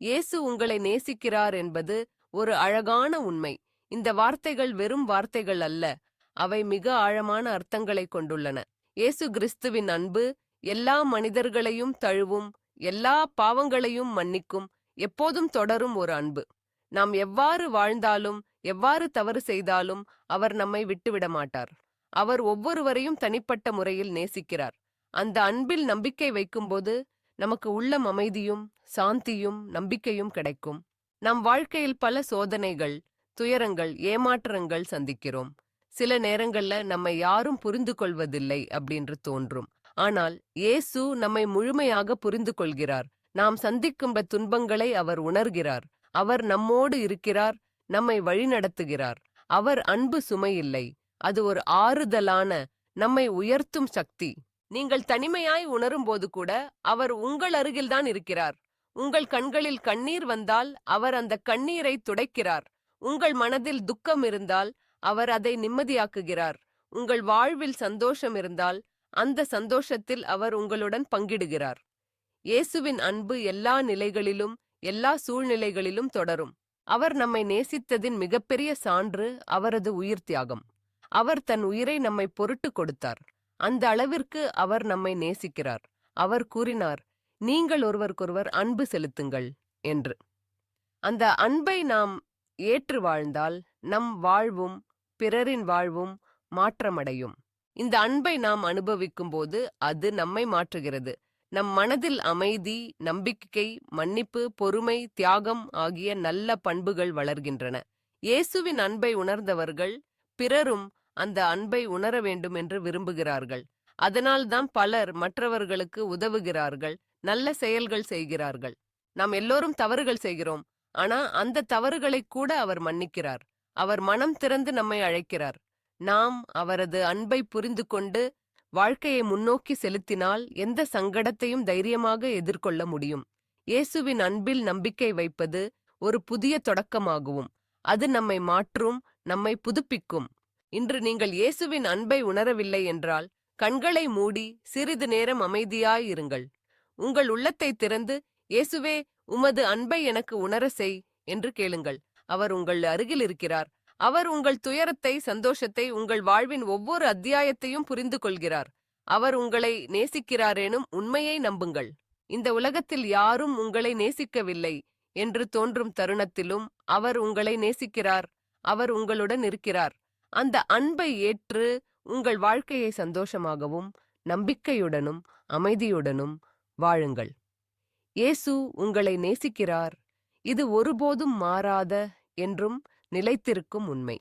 இயேசு உங்களை நேசிக்கிறார் என்பது ஒரு அழகான உண்மை. இந்த வார்த்தைகள் வெறும் வார்த்தைகள் அல்ல, அவை மிக ஆழமான அர்த்தங்களை கொண்டுள்ளன. இயேசு கிறிஸ்துவின் அன்பு எல்லா மனிதர்களையும் தழுவும், எல்லா பாவங்களையும் மன்னிக்கும், எப்போதும் தொடரும் ஒரு அன்பு. நாம் எவ்வாறு வாழ்ந்தாலும் எவ்வாறு தவறு செய்தாலும் அவர் நம்மை விட்டுவிட மாட்டார். அவர் ஒவ்வொருவரையும் தனிப்பட்ட முறையில் நேசிக்கிறார். அந்த அன்பில் நம்பிக்கை வைக்கும்போது நமக்கு உள்ளம் அமைதியும் சாந்தியும் நம்பிக்கையும் கிடைக்கும். நம் வாழ்க்கையில் பல சோதனைகள், துயரங்கள், ஏமாற்றங்கள் சந்திக்கிறோம். சில நேரங்கள்ல நம்மை யாரும் புரிந்து கொள்வதில்லை அப்படின்னு தோன்றும். ஆனால் இயேசு நம்மை முழுமையாக புரிந்து கொள்கிறார். நாம் சந்திக்கும் துன்பங்களை அவர் உணர்கிறார். அவர் நம்மோடு இருக்கிறார், நம்மை வழிநடத்துகிறார். அவர் அன்பு சுமையில்லை, அது ஒரு ஆறுதலான, நம்மை உயர்த்தும் சக்தி. நீங்கள் தனிமையாய் உணரும்போது கூட அவர் உங்கள் அருகில்தான் இருக்கிறார். உங்கள் கண்களில் கண்ணீர் வந்தால் அவர் அந்த கண்ணீரை துடைக்கிறார். உங்கள் மனதில் துக்கம் இருந்தால் அவர் அதை நிம்மதியாக்குகிறார். உங்கள் வாழ்வில் சந்தோஷம் இருந்தால் அந்த சந்தோஷத்தில் அவர் உங்களுடன் பங்கிடுகிறார். இயேசுவின் அன்பு எல்லா நிலைகளிலும் எல்லா சூழ்நிலைகளிலும் தொடரும். அவர் நம்மை நேசித்ததின் மிகப்பெரிய சான்று அவரது உயிர் தியாகம். அவர் தன் உயிரை நம்மை பொருட்டு கொடுத்தார். அந்த அளவிற்கு அவர் நம்மை நேசிக்கிறார். அவர் கூறினார், நீங்கள் ஒருவருக்கொருவர் அன்பு செலுத்துங்கள் என்று. அந்த அன்பை நாம் ஏற்று வாழ்ந்தால் நம் வாழ்வும் பிறரின் வாழ்வும் மாற்றமடையும். இந்த அன்பை நாம் அனுபவிக்கும் போது அது நம்மை மாற்றுகிறது. நம் மனதில் அமைதி, நம்பிக்கை, மன்னிப்பு, பொறுமை, தியாகம் ஆகிய நல்ல பண்புகள் வளர்கின்றன. இயேசுவின் அன்பை உணர்ந்தவர்கள் பிறரும் அந்த அன்பை உணர வேண்டும் என்று விரும்புகிறார்கள். அதனால்தான் பலர் மற்றவர்களுக்கு உதவுகிறார்கள், நல்ல செயல்கள் செய்கிறார்கள். நாம் எல்லோரும் தவறுகள் செய்கிறோம், ஆனா அந்த தவறுகளை கூட அவர் மன்னிக்கிறார். அவர் மனம் திறந்து நம்மை அழைக்கிறார். நாம் அவரது அன்பை புரிந்து கொண்டு வாழ்க்கையை முன்னோக்கி செலுத்தினால் எந்த சங்கடத்தையும் தைரியமாக எதிர்கொள்ள முடியும். இயேசுவின் அன்பில் நம்பிக்கை வைப்பது ஒரு புதிய தொடக்கமாகவும் அது நம்மை மாற்றும், நம்மை புதுப்பிக்கும். இன்று நீங்கள் இயேசுவின் அன்பை உணரவில்லை என்றால் கண்களை மூடி சிறிது நேரம் அமைதியாயிருங்கள். உங்கள் உள்ளத்தை திறந்து, இயேசுவே, உமது அன்பை எனக்கு உணர செய் என்று கேளுங்கள். அவர் உங்கள் அருகில் இருக்கிறார். அவர் உங்கள் துயரத்தை, சந்தோஷத்தை, உங்கள் வாழ்வின் ஒவ்வொரு அத்தியாயத்தையும் புரிந்து கொள்கிறார். அவர் உங்களை நேசிக்கிறாரேனும் உண்மையை நம்புங்கள். இந்த உலகத்தில் யாரும் உங்களை நேசிக்கவில்லை என்று தோன்றும் தருணத்திலும் அவர் உங்களை நேசிக்கிறார். அவர் உங்களுடன் இருக்கிறார். அந்த அன்பை ஏற்று உங்கள் வாழ்க்கையை சந்தோஷமாகவும் நம்பிக்கையுடனும் அமைதியுடனும் வாழுங்கள். இயேசு உங்களை நேசிக்கிறார். இது ஒருபோதும் மாறாத என்றும் நிலைத்திருக்கும் உண்மை.